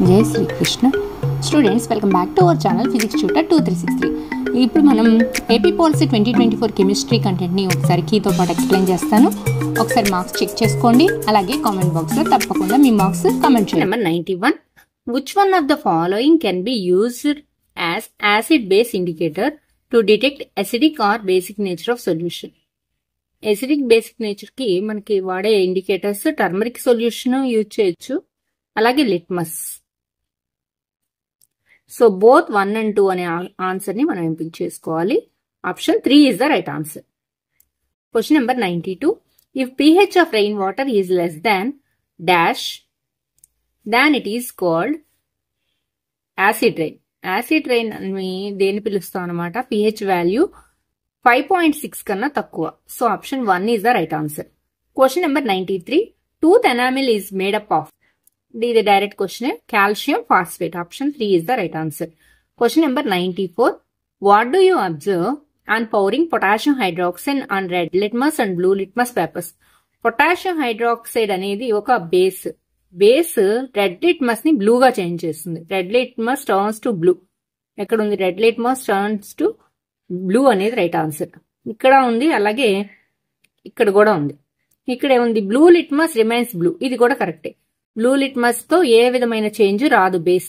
జై Srikrishna students, welcome back to our channel physics tutor 2363. ఇప్పుడు మనం ఏపీ పాలసీ 2024 కెమిస్ట్రీ కంటెంట్ని ఒకసారి కీతో పాటు ఎక్స్ప్లెయిన్ చేస్తాను. ఒకసారి మార్క్స్ చెక్ చేసుకోండి. అలాగే కామెంట్ బాక్స్లో తప్పకుండా మీ మార్క్స్ కామెంట్ చేయండి. Number 91, which one of the following can be used as acid base indicator to detect acidic or basic nature of solution. Acidic basic nature కి మనకి వాడే ఇండికేటర్స్ టర్మరిక్ సొల్యూషన్ యూజ్ చేయొచ్చు, అలాగే litmus. So both 1 and 2 అనే answer ని మనం ఎంపిక చేసుకోవాలి. Option 3 is the right answer. Question number 92, if pH of rain water is less than dash than it is called acid rain. Acid rain అని దేని పిలుస్తాం అనమాట? pH వాల్యూ 5.6 కన్నా తక్కువ. So option 1 is the right answer. Question number 93, tooth enamel is made up of. ఇది direct question. Calcium phosphate. Option 3 is the right answer. Question number 94, what do you observe on pouring potassium hydroxide on red litmus and blue litmus papers. Potassium hydroxide అనేది ఒక base. Red litmus ని బ్లూగా change చేస్తుంది. Red litmus turns to blue. ఎక్కడ ఉంది? Red litmus turns to blue అనేది right answer. ఇక్కడ ఉంది, అలాగే ఇక్కడ కూడా ఉంది. ఇక్కడ ఏముంది? Blue litmus remains blue. ఇది కూడా కరెక్టే. బ్లూ లిట్మస్ తో ఏ విధమైన చేంజ్ రాదు base.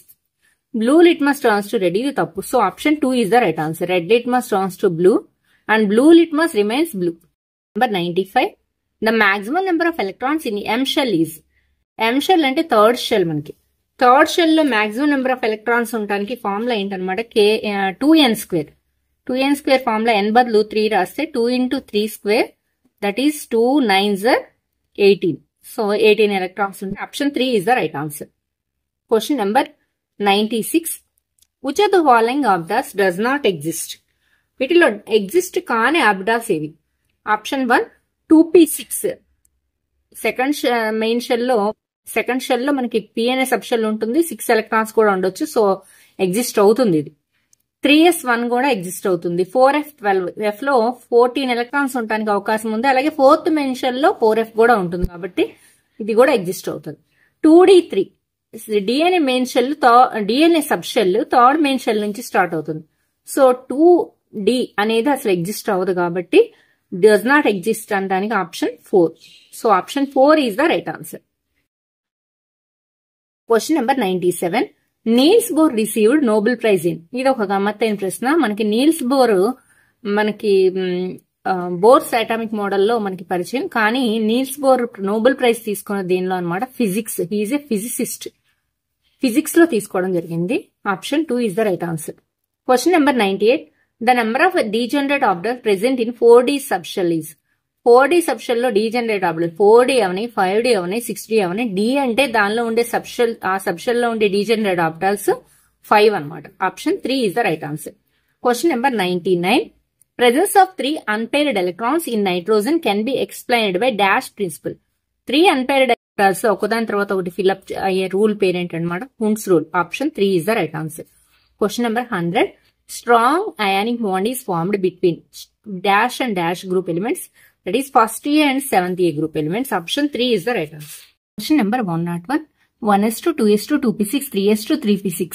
Blue litmus turns to red, ఇది తప్పు. So option 2 is the right answer. Red litmus turns to blue and blue litmus remains blue. Number 95, the maximum number of electrons in M shell is. M shell అంటే third shell. మనకి third shell లో maximum number of electrons ఉండడానికి formula ఏంటనమాట? 2n². 2n² formula n బదులు 3 రాస్తే 2 into 3² that is 2 9s 18. So 18 electrons ఉంటాయి. Option 3 is the right answer. Question number 96, which of the following అబ్డాస్ does not exist. వీటిలో exist కాని అబ్డాస్ ఏవి? Option 1 2p6. మెయిన్ షెల్ లో మనకి p అనే సబ్ షెల్ ఉంటుంది. 6 ఎలక్ట్రాన్స్ కూడా ఉండొచ్చు. సో ఎగ్జిస్ట్ అవుతుంది ఇది. 3s1 కూడా ఎగ్జిస్ట్ అవుతుంది. 4f12. f లో 14 ఎలక్ట్రాన్స్ ఉండడానికి అవకాశం ఉంది. అలాగే 4th మెయిన్ షెల్ లో 4f కూడా ఉంటుంది, కాబట్టి ఇది కూడా ఎగ్జిస్ట్ అవుతుంది. 2d3. DNA main shell, DNA sub shell third main shell నుంచి స్టార్ట్ అవుతుంది. సో 2d అనేది అసలు ఎగ్జిస్ట్ అవ్వదు, కాబట్టి డస్ నాట్ ఎగ్జిస్ట్ అనడానికి option 4. So option 4 is the right answer. Question number 97, Niels Bohr received Nobel prize in. ఇది ఒక గమ్మత్తైన ప్రశ్న. మనకి నీల్స్ బోర్ మనకి బోర్స్ అటామిక్ మోడల్లో మనకి పరిచయం, కానీ నీల్స్ బోర్ నోబెల్ ప్రైజ్ తీసుకున్న దేనిలో అనమాట? ఫిజిక్స్. హీఈస్ ఏ ఫిజిసిస్ట్. ఫిజిక్స్ లో తీసుకోవడం జరిగింది. Option 2 is the right answer. Question number 98, the number of degenerate order present in 4d subshell is. 4d subshell లో డీజనరేట్ ఆర్డర్ 4d అవని, 5d అవని, 6d అవని. D అంటే దానిలో ఉండే సబ్షెల్, ఆ సబ్షెల్ లో ఉండే డీజనరేట్ ఆర్డర్స్ 5 అనమాట. Option 3 is the right answer. Question number 99, presence of 3 unpaired electrons in nitrogen can be explained by dash principle. 3 unpaired electrons ఒకదాని తర్వాత ఒకటి ఫిల్అప్ అయ్యే రూల్ పేరెంట్ అనమాట, Hund's rule. Option 3 is the right answer. Question number 100, strong ionic bond is formed between dash and dash group elements, that is first A and 7th A group elements. Option 3 is the right answer. Question number 101, 1s2 2s2 2p6 3s2 3p6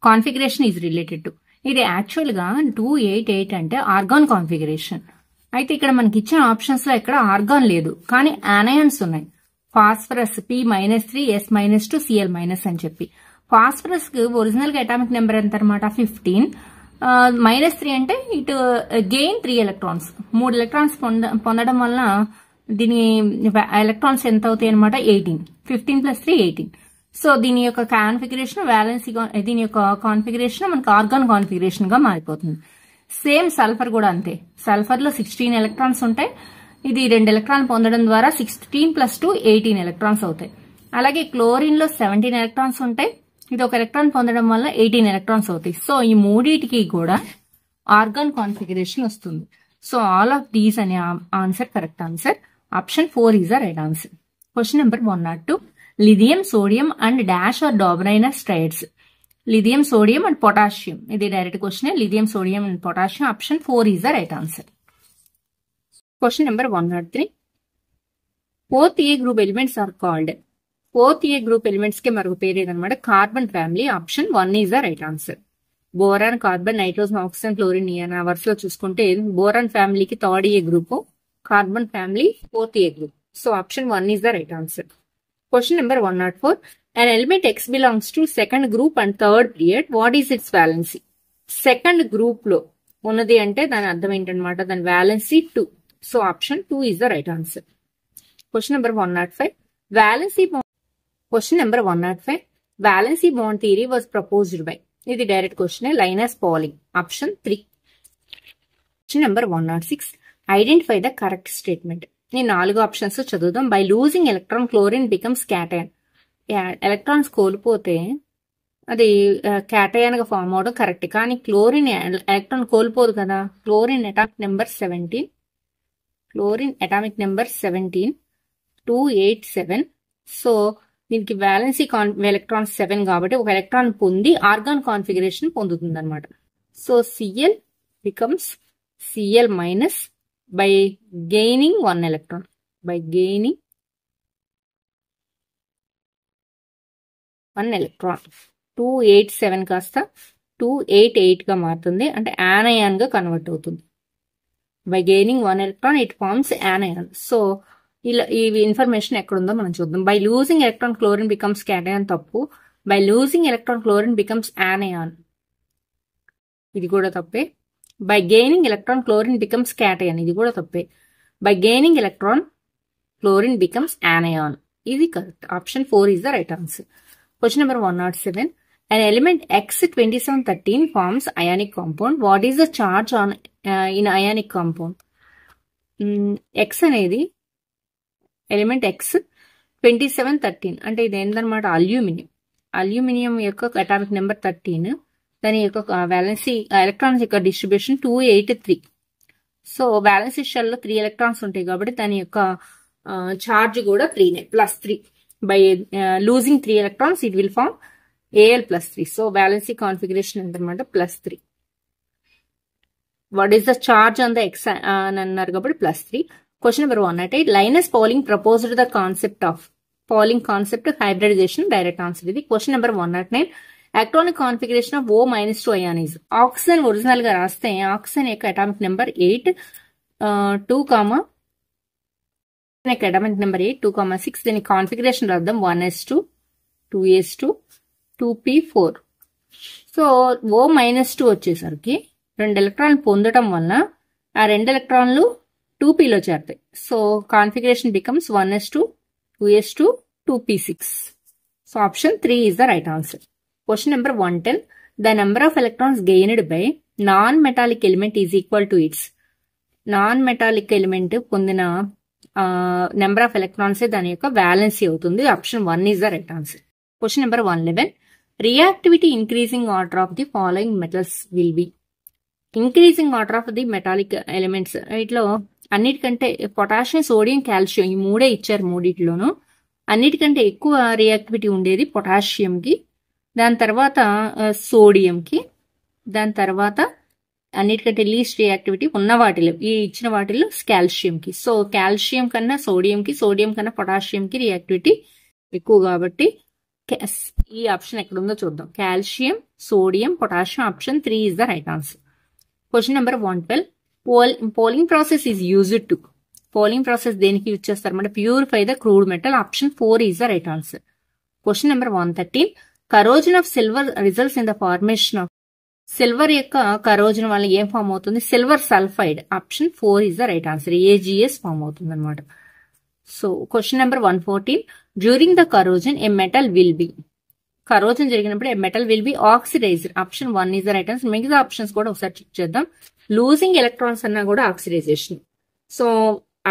configuration is related to. ఇది actual గా 288 అంటే organ configuration. అయితే ఇక్కడ మనకి ఇచ్చిన options లో ఇక్కడ organ లేదు, కానీ ఆనయాన్స్ ఉన్నాయి. ఫాస్ఫరస్ p-3 s-2 cl- అని చెప్పి. ఫాస్ఫరస్ కి ఒరిజినల్ గా అటామిక్ నెంబర్ ఎంత అనమాట? 15. -3 అంటే ఇటు గెయిన్ 3 ఎలక్ట్రాన్స్. 3 ఎలక్ట్రాన్స్ పొందడం వలన దీని ఎలక్ట్రాన్స్ ఎంత అవుతాయి అనమాట? 18. 15 + 3 18. సో దీని యొక్క కాన్ఫిగరేషన్ వ్యాలెన్సీ, దీని యొక్క కాన్ఫిగరేషన్ మనకు ఆర్గాన్ కాన్ఫిగరేషన్ గా మారిపోతుంది. సేమ్ సల్ఫర్ కూడా అంతే. సల్ఫర్ లో 16 ఎలక్ట్రాన్స్ ఉంటాయి. ఇది 2 ఎలక్ట్రాన్ పొందడం ద్వారా 16 + 2 18 ఎలక్ట్రాన్స్ అవుతాయి. అలాగే క్లోరిన్ లో 17 ఎలక్ట్రాన్స్ ఉంటాయి. ఇది ఒక ఎలక్ట్రాన్ పొందడం వల్ల 18 ఎలక్ట్రాన్స్ అవుతాయి. సో ఈ మూడింటికి కూడా ఆర్గాన్ కాన్ఫిగరేషన్ వస్తుంది. సో ఆల్ ఆఫ్ దీస్ అనే answer correct answer. Option 4 is the right answer. Question number 102, lithium, sodium and dash or Dobereiner striates. Lithium, sodium and potassium. ఇది direct question. lithium, sodium and potassium. Option 4 is the right answer. Question number 103, both A group elements are called fourth A group elements కి మరొక పేరు ఏదన్నమాట carbon family. Option 1 is the right answer. Boron, carbon, nitrogen, oxygen, chlorine, neon ఆ వరుసలో చూసుకుంటే boron ఫ్యామిలీకి third A group, carbon family fourth A group. So option 1 is the right answer. Question number 104. An element X belongs to second group and third period. What is its valency? Second group లో ఉన్నది అంటే దాని అర్థం ఏంటనమాట, దాని valency 2. So option 2 is the right answer. Question number 105. Question number 105. Valency bond theory was proposed by. ఇది direct question. Linus Pauling. Option 3. Question number 106. Identify the correct statement. ఈ 4 options చదువుదాం. By losing electron chlorine becomes cation. Electrons కోల్పోతే అది cation గా form అవడం correct. కానీ chlorine electron కోల్పోదు కదా. Chlorine atomic number 17. Chlorine atomic number 17 287. So దీనికి valency electron 7 కాబట్టి ఒక ఎలక్ట్రాన్ పొంది ఆర్గాన్ కాన్ఫిగరేషన్ పొందుతుంది అనమాట. So Cl becomes Cl minus by gaining 1 electron. By gaining 1 electron 287 కాస్త 288 గా మారుతుంది. అంటే యానయాన్ గా కన్వర్ట్ అవుతుంది. By gaining 1 electron it forms anion. So ఇలా ఈ ఇన్ఫర్మేషన్ ఎక్కడుందో మనం చూద్దాం. By losing electron chlorine becomes cation తప్పు. By losing electron chlorine becomes anion ఇది కూడా తప్పే. By gaining electron chlorine becomes cation ఇది కూడా తప్పే. By gaining electron chlorine becomes anion ఇది correct. Option 4 is the right answer. Question number 107. An element X2713 forms ionic compound. What is the charge on in ionic compound? X అనేది element X2713 అంటే ఇది ఏంటన్నమాట, aluminium. Aluminium యొక్క atomic number 13. దాని యొక్క valency electrons యొక్క distribution 283. So valency shell లో 3 electrons ఉంటాయి కాబట్టి దాని యొక్క చార్జ్ కూడా 3 +3. By losing 3 electrons, it will form Al +3. So, valency configuration entamata +3. What is the charge on the X? +3. Question number 108. Linus Pauling proposed the concept of Pauling concept hybridization. Direct answer. Question number 109. Electronic configuration of O-2 ion is. Oxygen original ga raste oxygen యొక్క atomic number 8 2, atomic number 8 2,6. దీని configuration రాద్దాం 1s2 2s2 2p4. So O-2 వచ్చేసరికి 2 ఎలక్ట్రాన్లు పొందడం వలన ఆ 2 ఎలక్ట్రాన్లు 2pలో చేరుతాయి. So configuration becomes 1s2 2s2 2p6. So option 3 is the right answer. Question number 110. The number of electrons gained by non metallic element is equal to it's. Non metallic element పొందిన number of electrons దాని యొక్క valency అవుతుంది. Option 1 is the right answer. Question number 111. Reactivity increasing order of the following metals will be. Increasing order of the metallic elements ఇట్లో అన్నిటికంటే potassium, sodium, calcium ఈ 3 ఇచ్చారు. 3 అన్నిటికంటే ఎక్కువ రియాక్టివిటీ ఉండేది పొటాషియంకి, దాని తర్వాత సోడియంకి, దాని తర్వాత అన్నిటికంటే లీస్ట్ రియాక్టివిటీ ఉన్న వాటిలో ఈ ఇచ్చిన వాటిల్లో కాల్షియంకి. సో కాల్షియం కన్నా సోడియంకి, సోడియం కన్నా పొటాషియంకి రియాక్టివిటీ ఎక్కువ కాబట్టి ఈ ఆప్షన్ ఎక్కడుందో చూద్దాం. Calcium, sodium, potassium. Option 3 is the right answer. Question number 112. Polling process is used to. Polling process దేనికి యూజ్ చేస్తారన్నమాట, purify the crude metal. Option 4 is the right answer. Question number 113. Corrosion of silver results in the formation of. Silver యొక్క corrosion వల్ల ఏం form అవుతుంది, silver sulphide. Option 4 is the right answer. AgS form అవుతుంది అనమాట. So question number 114. During the corrosion a metal will be. Corrosion జరిగినప్పుడు a metal will be oxidized. Option 1 is the right answer. మిగతా options కూడా ఒకసారి check చేద్దాం. Losing electrons అన్నా కూడా oxidisation. So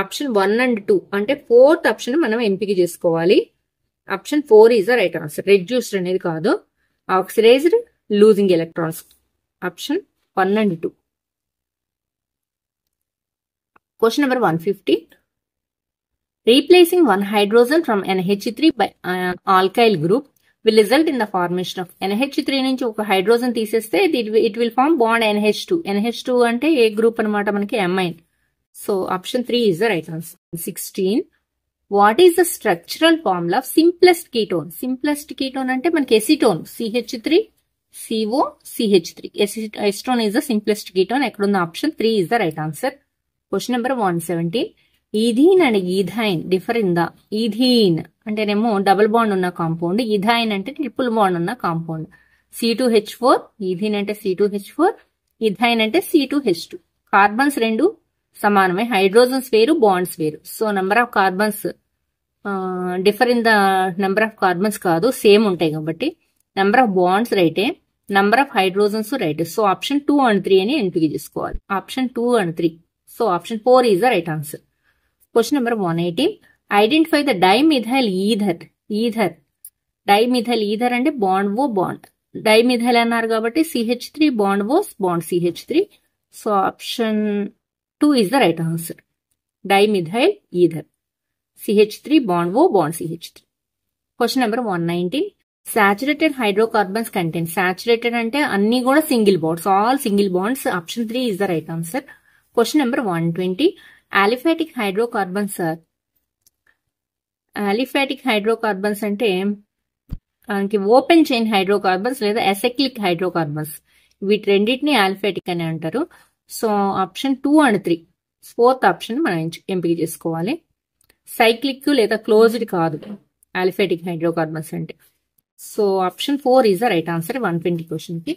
option 1 and 2 అంటే 4th ఆప్షన్ మనం ఎంపిక చేసుకోవాలి. Option 4 is the right answer. Reduced అనేది కాదు, oxidised, losing electrons. Option 1 and 2. Question number 115. Replacing one hydrogen from NH3 by an alkyl group will result in the formation of. NH3 నుంచి ఒక hydrogen తీసేస్తే it will form bond NH2. NH2 అంటే ఏ group అనమాట మనకి, amine. So option 3 is the right answer. 16. What is the structural formula of simplest ketone? Simplest ketone అంటే మనకి acetone, CH3 CO CH3. Acetone is the simplest ketone. ఎక్కడున్న option 3 is the right answer. Question number 117. Ethene and ethyne differ in the. Ethene అంటేనేమో double bond ఉన్న compound, ethyne అంటే triple bond ఉన్న compound. C2H4, ethene అంటే C2H4, ఈథైన్ అంటే C2H2. Carbons రెండు సమానమే, hydrogens వేరు, బాండ్స్ వేరు. So number of carbons differ in the number of carbons కాదు, సేమ్ ఉంటాయి కాబట్టి. నెంబర్ ఆఫ్ బాండ్స్ రైటే, number of hydrogens right. So option 2 and 3 అని ఎంపిక చేసుకోవాలి. Option 2 and 3. So option 4 is the right answer. Question number 118. Identify the dimethyl ether. Ether, dimethyl ether అంటే bond O bond. Dimethyl అన్నారు కాబట్టి CH3 bond O bond CH3. So option 2 is the right answer. Dimethyl ether, CH3 bond O bond CH3. Question number 119. Saturated hydrocarbons content. Saturated అంటే అన్ని కూడా single bonds, all single bonds. Option 3 is the right answer. Question number 120. Aliphatic hydrocarbons are. Aliphatic hydrocarbons అంటే మనకి open chain hydrocarbons లేదా acyclic hydrocarbons. వీటి రెండింటిని aliphatic అని అంటారు. So option 2 and 3, fourth option మనం ఎంపిక చేసుకోవాలి. సైక్లిక్ లేదా క్లోజ్డ్ కాదు అలిఫాటిక్ హైడ్రోకార్బన్స్ అంటే. So option 4 is the right answer 120 question కి.